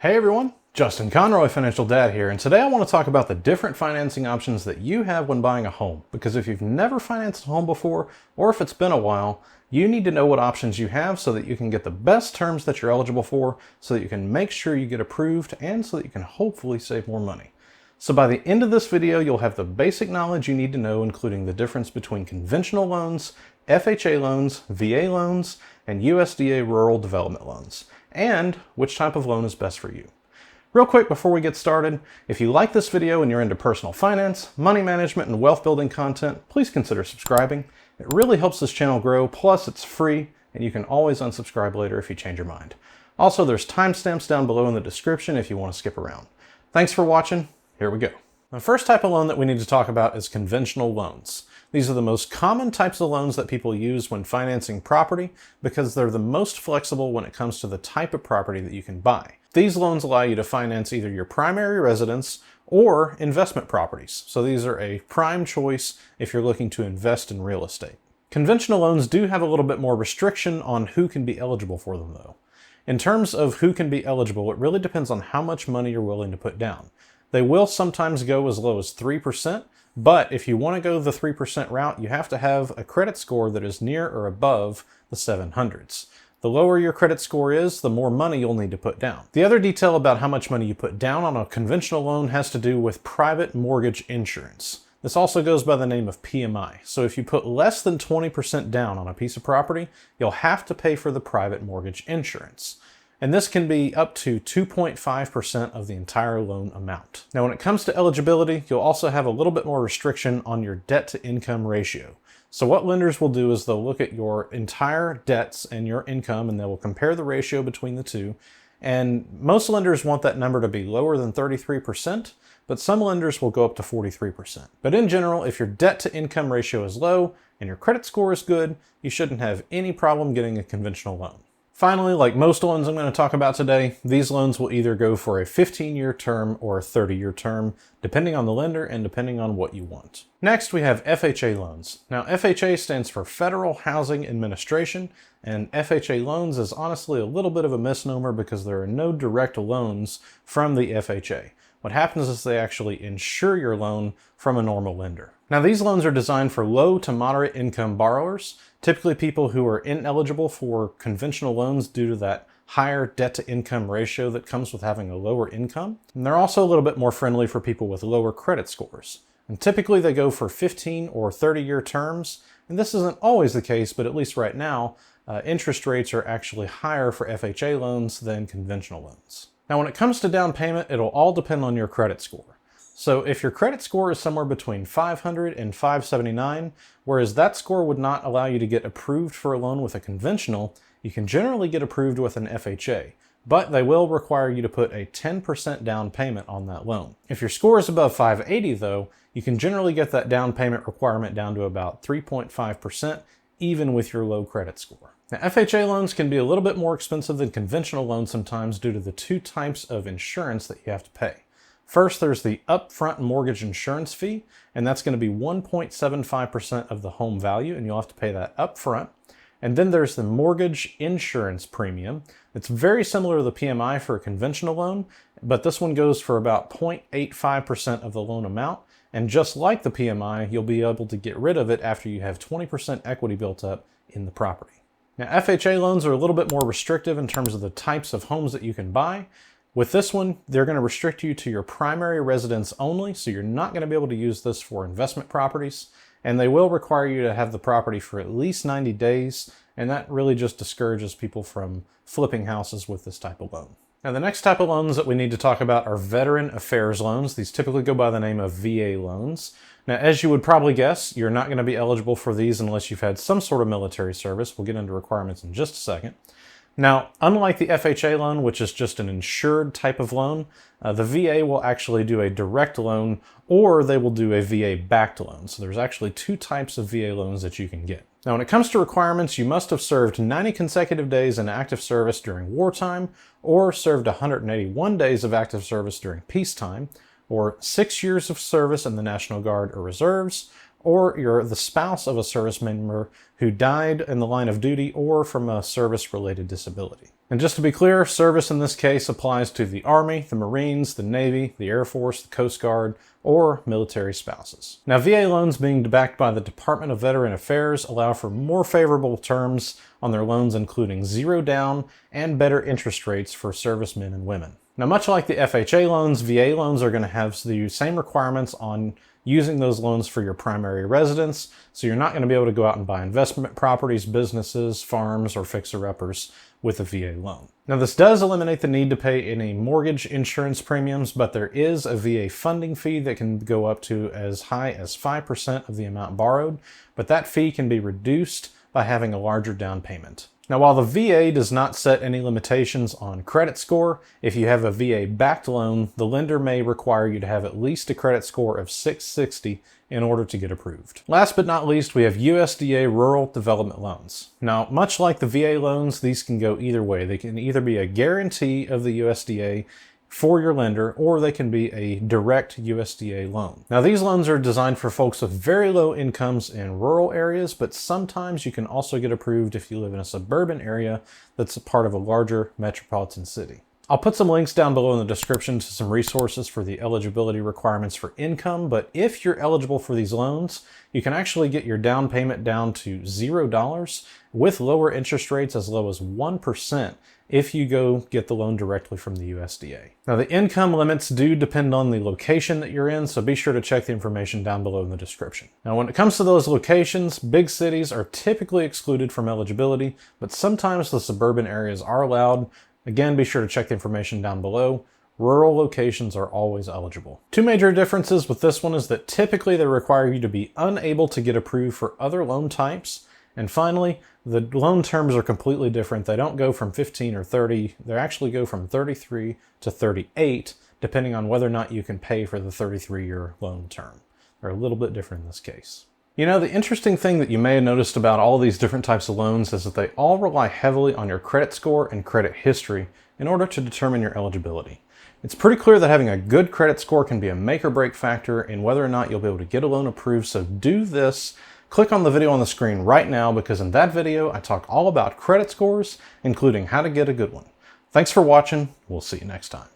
Hey everyone, Justin Conroy, Financial Dad here, and today I want to talk about the different financing options that you have when buying a home. Because if you've never financed a home before, or if it's been a while, you need to know what options you have so that you can get the best terms that you're eligible for, so that you can make sure you get approved, and so that you can hopefully save more money. So by the end of this video, you'll have the basic knowledge you need to know, including the difference between conventional loans, FHA loans, VA loans, and USDA Rural Development Loans, and which type of loan is best for you. Real quick before we get started, if you like this video and you're into personal finance, money management, and wealth building content, please consider subscribing. It really helps this channel grow, plus it's free, and you can always unsubscribe later if you change your mind. Also, there's timestamps down below in the description if you want to skip around. Thanks for watching. Here we go. The first type of loan that we need to talk about is conventional loans. These are the most common types of loans that people use when financing property because they're the most flexible when it comes to the type of property that you can buy. These loans allow you to finance either your primary residence or investment properties. So these are a prime choice if you're looking to invest in real estate. Conventional loans do have a little bit more restriction on who can be eligible for them though. In terms of who can be eligible, it really depends on how much money you're willing to put down. They will sometimes go as low as 3%, but if you want to go the 3% route, you have to have a credit score that is near or above the 700s. The lower your credit score is, the more money you'll need to put down. The other detail about how much money you put down on a conventional loan has to do with private mortgage insurance. This also goes by the name of PMI. So if you put less than 20% down on a piece of property, you'll have to pay for the private mortgage insurance. And this can be up to 2.5% of the entire loan amount. Now, when it comes to eligibility, you'll also have a little bit more restriction on your debt to income ratio. So what lenders will do is they'll look at your entire debts and your income, and they will compare the ratio between the two. And most lenders want that number to be lower than 33%, but some lenders will go up to 43%. But in general, if your debt to income ratio is low and your credit score is good, you shouldn't have any problem getting a conventional loan. Finally, like most loans I'm going to talk about today, these loans will either go for a 15-year term or a 30-year term, depending on the lender and depending on what you want. Next, we have FHA loans. Now, FHA stands for Federal Housing Administration, and FHA loans is honestly a little bit of a misnomer because there are no direct loans from the FHA. What happens is they actually insure your loan from a normal lender. Now, these loans are designed for low to moderate income borrowers, typically people who are ineligible for conventional loans due to that higher debt to income ratio that comes with having a lower income. And they're also a little bit more friendly for people with lower credit scores. And typically they go for 15 or 30-year terms. And this isn't always the case, but at least right now, interest rates are actually higher for FHA loans than conventional loans. Now, when it comes to down payment, it'll all depend on your credit score. So if your credit score is somewhere between 500 and 579, whereas that score would not allow you to get approved for a loan with a conventional, you can generally get approved with an FHA, but they will require you to put a 10% down payment on that loan. If your score is above 580 though, you can generally get that down payment requirement down to about 3.5%, even with your low credit score. Now, FHA loans can be a little bit more expensive than conventional loans sometimes due to the two types of insurance that you have to pay. First, there's the upfront mortgage insurance fee, and that's going to be 1.75% of the home value, and you'll have to pay that upfront. And then there's the mortgage insurance premium. It's very similar to the PMI for a conventional loan, but this one goes for about 0.85% of the loan amount. And just like the PMI, you'll be able to get rid of it after you have 20% equity built up in the property. Now, FHA loans are a little bit more restrictive in terms of the types of homes that you can buy. With this one, they're going to restrict you to your primary residence only, so you're not going to be able to use this for investment properties, and they will require you to have the property for at least 90 days, and that really just discourages people from flipping houses with this type of loan. Now, the next type of loans that we need to talk about are Veteran Affairs loans. These typically go by the name of VA loans. Now, as you would probably guess, you're not going to be eligible for these unless you've had some sort of military service. We'll get into requirements in just a second. Now, unlike the FHA loan, which is just an insured type of loan, the VA will actually do a direct loan, or they will do a VA-backed loan. So there's actually two types of VA loans that you can get. Now, when it comes to requirements, you must have served 90 consecutive days in active service during wartime, or served 181 days of active service during peacetime, or 6 years of service in the National Guard or Reserves, or you're the spouse of a service member who died in the line of duty or from a service-related disability. And just to be clear, service in this case applies to the Army, the Marines, the Navy, the Air Force, the Coast Guard, or military spouses. Now, VA loans being backed by the Department of Veteran Affairs allow for more favorable terms on their loans, including zero down and better interest rates for servicemen and women. Now, much like the FHA loans, VA loans are going to have the same requirements on using those loans for your primary residence, so you're not going to be able to go out and buy investment properties, businesses, farms, or fixer-uppers with a VA loan. Now, this does eliminate the need to pay any mortgage insurance premiums, but there is a VA funding fee that can go up to as high as 5% of the amount borrowed, but that fee can be reduced by having a larger down payment. Now, while the VA does not set any limitations on credit score, if you have a VA-backed loan, the lender may require you to have at least a credit score of 660 in order to get approved. Last but not least, we have USDA Rural Development Loans. Now, much like the VA loans, these can go either way. They can either be a guarantee of the USDA for your lender, or they can be a direct USDA loan. Now, these loans are designed for folks with very low incomes in rural areas, but sometimes you can also get approved if you live in a suburban area that's a part of a larger metropolitan city. I'll put some links down below in the description to some resources for the eligibility requirements for income, but if you're eligible for these loans, you can actually get your down payment down to $0 with lower interest rates as low as 1% if you go get the loan directly from the USDA. Now, the income limits do depend on the location that you're in, so be sure to check the information down below in the description. Now, when it comes to those locations, big cities are typically excluded from eligibility, but sometimes the suburban areas are allowed. Again, be sure to check the information down below. Rural locations are always eligible. Two major differences with this one is that typically they require you to be unable to get approved for other loan types. And finally, the loan terms are completely different. They don't go from 15 or 30. They actually go from 33 to 38, depending on whether or not you can pay for the 33-year loan term. They're a little bit different in this case. You know, the interesting thing that you may have noticed about all these different types of loans is that they all rely heavily on your credit score and credit history in order to determine your eligibility. It's pretty clear that having a good credit score can be a make or break factor in whether or not you'll be able to get a loan approved, so do this. Click on the video on the screen right now, because in that video I talk all about credit scores, including how to get a good one. Thanks for watching. We'll see you next time.